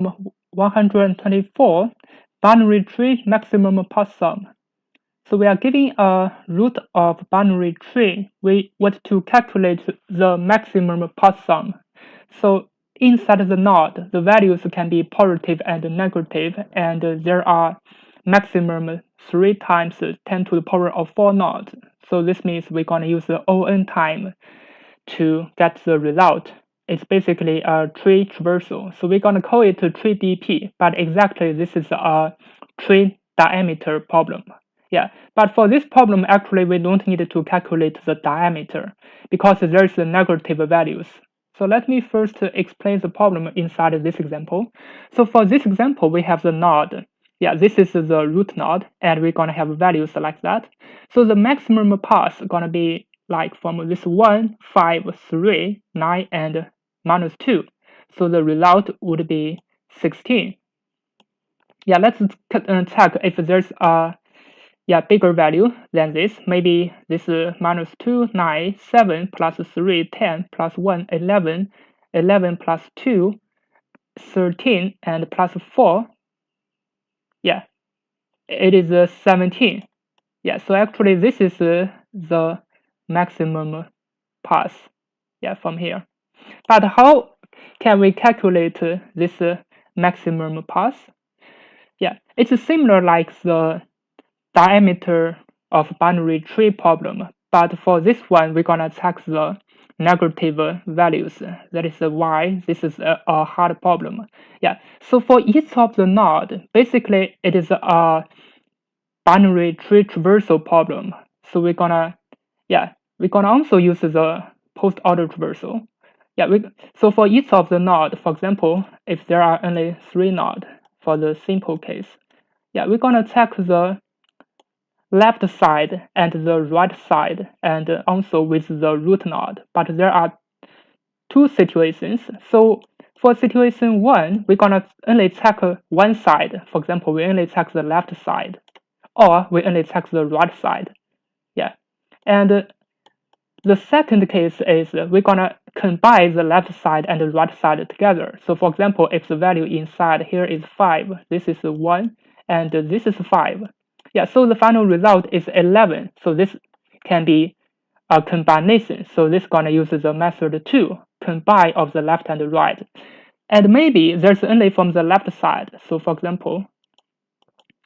124 binary tree maximum path sum. So we are giving a root of binary tree. We want to calculate the maximum path sum. So inside the node, the values can be positive and negative, and there are maximum 3 times 10 to the power of 4 nodes. So this means we're going to use the ON time to get the result. It's basically a tree traversal. So we're going to call it tree DP, but exactly this is a tree diameter problem. Yeah, but for this problem, actually, we don't need to calculate the diameter because there's the negative values. So let me first explain the problem inside this example. So for this example, we have the node. Yeah, this is the root node, and we're going to have values like that. So the maximum path is going to be like from this 1, 5, 3, 9, and minus 2. So the result would be 16. Yeah, let's check if there's a bigger value than this. Maybe this is minus 2, 9, 7, plus 3, 10, plus 1, 11, 11 plus 2, 13, and plus 4. Yeah, it is 17. Yeah, so actually this is the maximum path, yeah, from here. But how can we calculate this maximum path? Yeah, it's similar like the diameter of binary tree problem, but for this one we're gonna check the negative values. That is why this is a hard problem. Yeah, so for each of the node, basically it is a binary tree traversal problem. So we're gonna also use the post order traversal. Yeah, so for each of the node, for example, if there are only 3 nodes for the simple case, yeah, we're gonna check the left side and the right side, and also with the root node. But there are 2 situations. So for situation 1, we're gonna only check one side. For example, we only check the left side, or we only check the right side. Yeah, and the second case is we're gonna combine the left side and the right side together. So for example, if the value inside here is 5, this is 1, and this is 5. Yeah, so the final result is 11. So this can be a combination. So this gonna use the method 2, combine of the left and the right. And maybe there's only from the left side. So for example,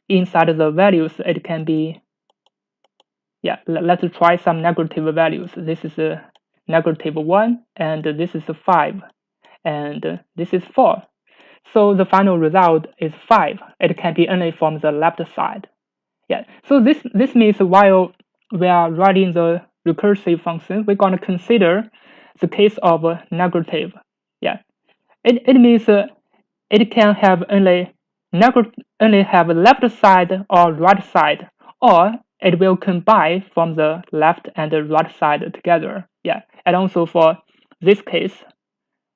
inside the values, it can be, yeah, let's try some negative values. This is a negative 1, and this is 5, and this is 4. So the final result is 5. It can be only from the left side. Yeah, so this means while we are writing the recursive function, we're going to consider the case of negative. Yeah, it means it can have only have left side or right side, or it will combine from the left and the right side together. Yeah, and also for this case,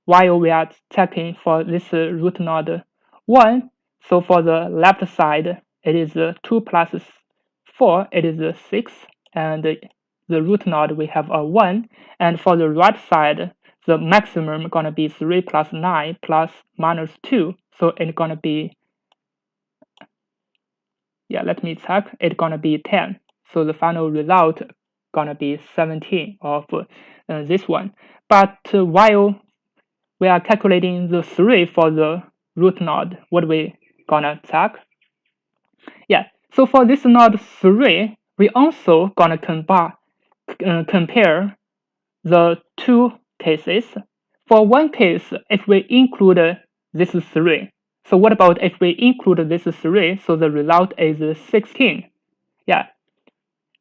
while we are checking for this root node 1, so for the left side, it is 2 plus 4, it is 6, and the root node we have a 1, and for the right side, the maximum gonna be 3 plus 9 plus minus 2, so it's gonna be, yeah, let me check, it's gonna be 10. So the final result gonna be 17 of this one. But while we are calculating the 3 for the root node, what we gonna check? Yeah, so for this node 3, we also gonna compare the 2 cases. For one case, if we include this 3, so what about if we include this 3, so the result is 16. Yeah,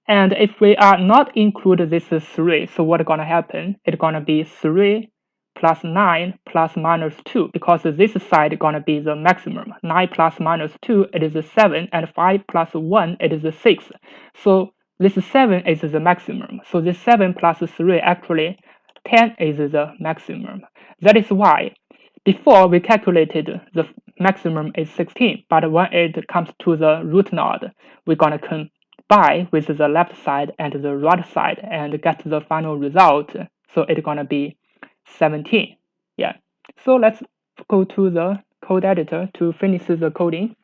and if we are not include this 3, so what's gonna happen? It's gonna be 3 plus 9 plus minus 2, because this side is gonna be the maximum. 9 plus minus 2, it is 7, and 5 plus 1, it is 6. So this 7 is the maximum. So this 7 plus 3, actually 10 is the maximum. That is why before we calculated the maximum is 16, but when it comes to the root node, we're gonna combine with the left side and the right side and get the final result. So it's gonna be 17. Yeah. So let's go to the code editor to finish the coding.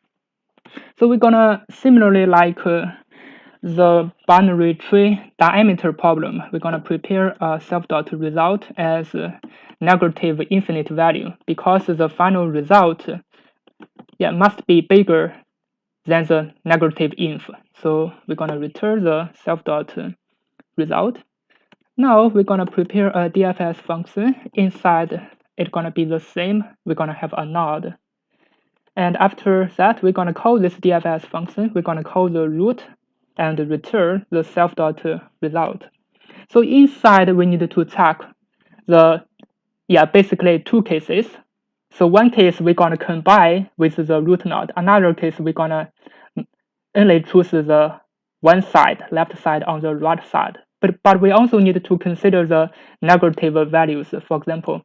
So we're gonna similarly like the binary tree diameter problem, we're gonna prepare a self.result as negative infinite value because the final result must be bigger than the negative inf. So we're gonna return the self.result. Now we're gonna prepare a DFS function. Inside it's gonna be the same. We're gonna have a node. And after that, we're gonna call this DFS function. We're gonna call the root and return the self.result. So inside we need to check the basically two cases. So one case we're gonna combine with the root node. Another case we're gonna only choose the one side, left side on the right side. But we also need to consider the negative values. For example,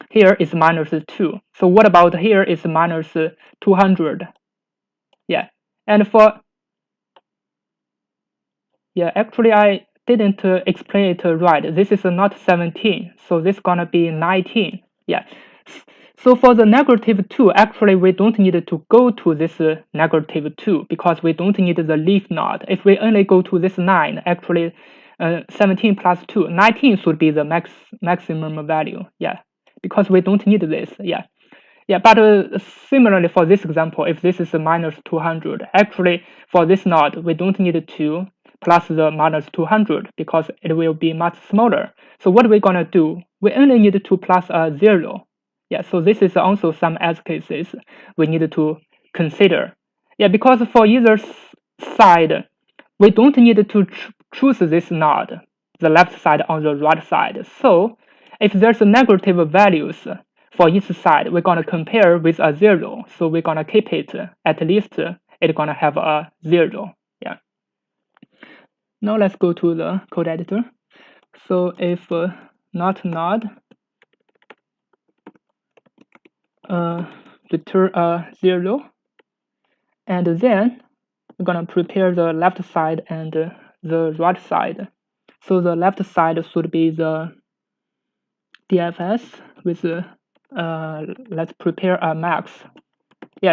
here is -2. So what about here is -200? And for actually I didn't explain it right. This is not 17, so this is gonna be 19. So for the -2, actually we don't need to go to this -2 because we don't need the leaf node. If we only go to this 9, actually 17 plus 2, 19 should be the maximum value. Because we don't need this. But similarly for this example, if this is -200, actually for this node we don't need 2 plus the -200 because it will be much smaller. So what we're gonna do, we only need to plus a 0. So this is also some edge cases we need to consider. Because for either side, we don't need to choose this node, the left side on the right side. So if there's negative values for each side, we're gonna compare with a 0. So we're gonna keep it at least it's gonna have a 0. Now let's go to the code editor. So if not node, return a 0, and then we're gonna prepare the left side and the right side. So the left side should be the DFS with let's prepare a max.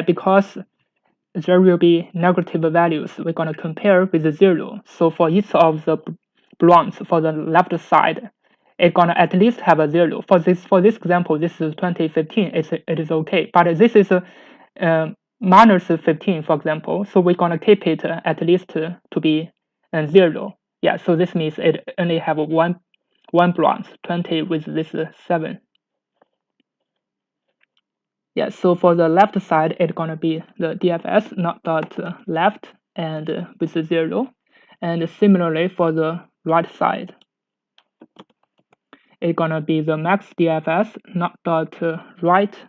Because there will be negative values. We're gonna compare with the 0. So for each of the bronze for the left side, it's gonna at least have a 0. For this example, this is 2015. It is okay, but this is -15, for example. So we're gonna keep it at least to be 0. So this means it only have one bronze, 20 with this 7. So for the left side, it's gonna be the DFS not dot left and with the 0, and similarly for the right side, it's gonna be the max DFS not dot right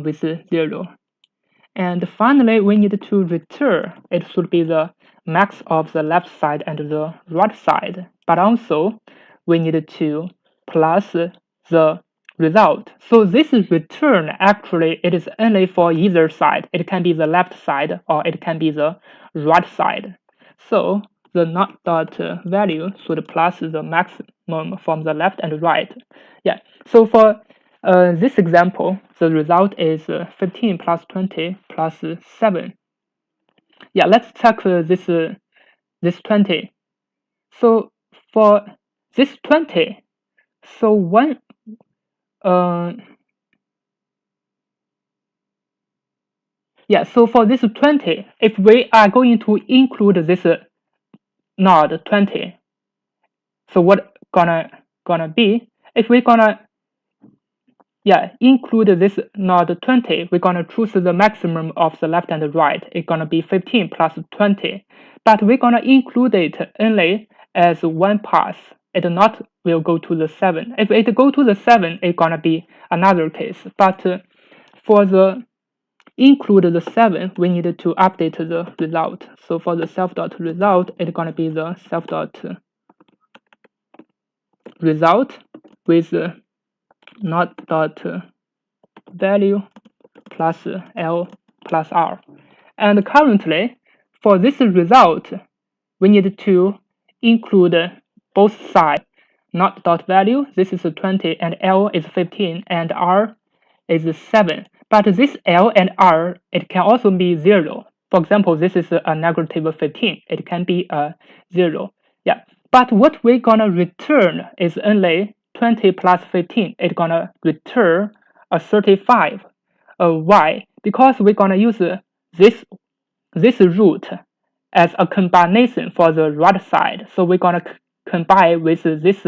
with 0. And finally, we need to return. It should be the max of the left side and the right side, but also we need to plus the result. So this return actually it is only for either side. It can be the left side or it can be the right side. So the not dot value should plus the maximum from the left and right. So for this example, the result is 15 plus 20 plus 7. Let's check this 20. So for this 20, so one so for this 20, if we are going to include this node 20, so what gonna be, if we're gonna include this node 20, we're gonna choose the maximum of the left and the right. It's gonna be 15 plus 20, but we're gonna include it only as one pass. It not will go to the 7. If it go to the 7, it's gonna be another case. But for the include the 7, we need to update the result. So for the self.result, it's gonna be the self.result with not dot value plus L plus R. And currently, for this result, we need to include both sides. Not dot value, this is 20, and L is 15, and R is 7. But this L and R, it can also be 0. For example, this is a negative 15. It can be a 0. Yeah. But what we're gonna return is only 20 plus 15. It's gonna return a 35. Why? Because we're gonna use this root as a combination for the right side. So we're gonna combine with this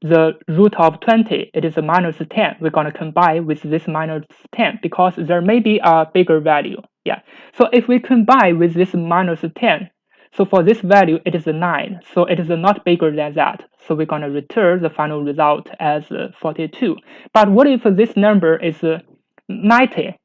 the root of 20, it is a minus 10. We're going to combine with this minus 10 because there may be a bigger value. Yeah. So if we combine with this minus 10, so for this value, it is a 9. So it is not bigger than that. So we're going to return the final result as 42. But what if this number is 90?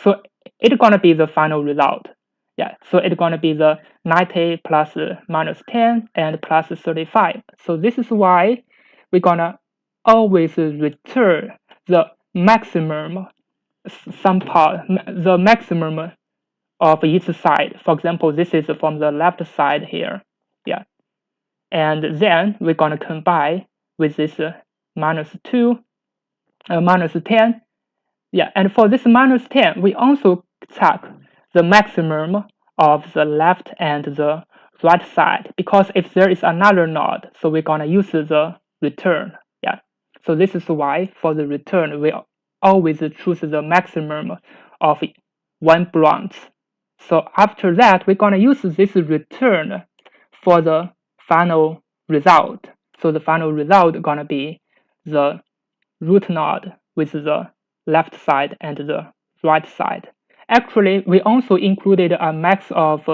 So it's going to be the final result. Yeah, so it's going to be the 90 plus minus 10 and plus 35. So this is why we're going to always return the maximum the maximum of each side. For example, this is from the left side here. Yeah, and then we're going to combine with this minus 2, minus 10. Yeah, and for this minus 10, we also check the maximum of the left and the right side, because if there is another node, so we're gonna use the return. Yeah, so this is why for the return we always choose the maximum of one branch. So after that, we're gonna use this return for the final result. So the final result gonna be the root node with the left side and the right side. Actually, we also included a max of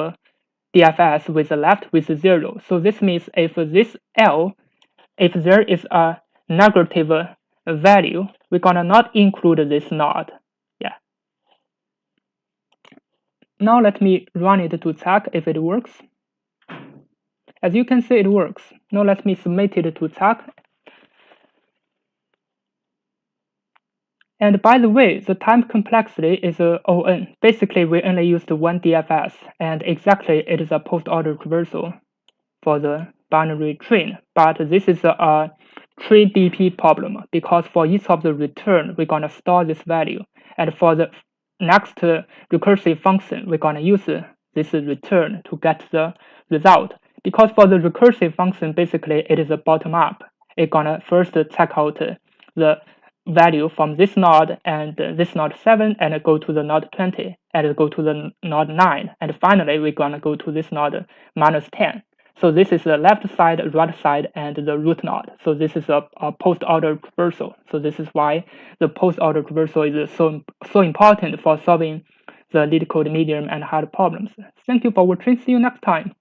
DFS with the left with 0. So this means if this L, if there is a negative value, we're gonna not include this node. Yeah. Now let me run it to check if it works. As you can see, it works. Now let me submit it to check. And by the way, the time complexity is ON. Basically, we only used one DFS, and exactly it is a post-order traversal for the binary tree. But this is a tree BP problem, because for each of the return, we're gonna store this value. And for the next recursive function, we're gonna use this return to get the result. Because for the recursive function, basically it is a bottom up. It's gonna first check out the value from this node and this node 7 and go to the node 20 and go to the node 9, and finally we're gonna go to this node minus 10. So this is the left side, right side, and the root node. So this is a post-order traversal. So this is why the post-order traversal is so important for solving the Leetcode medium and hard problems. Thank you for watching. See you next time.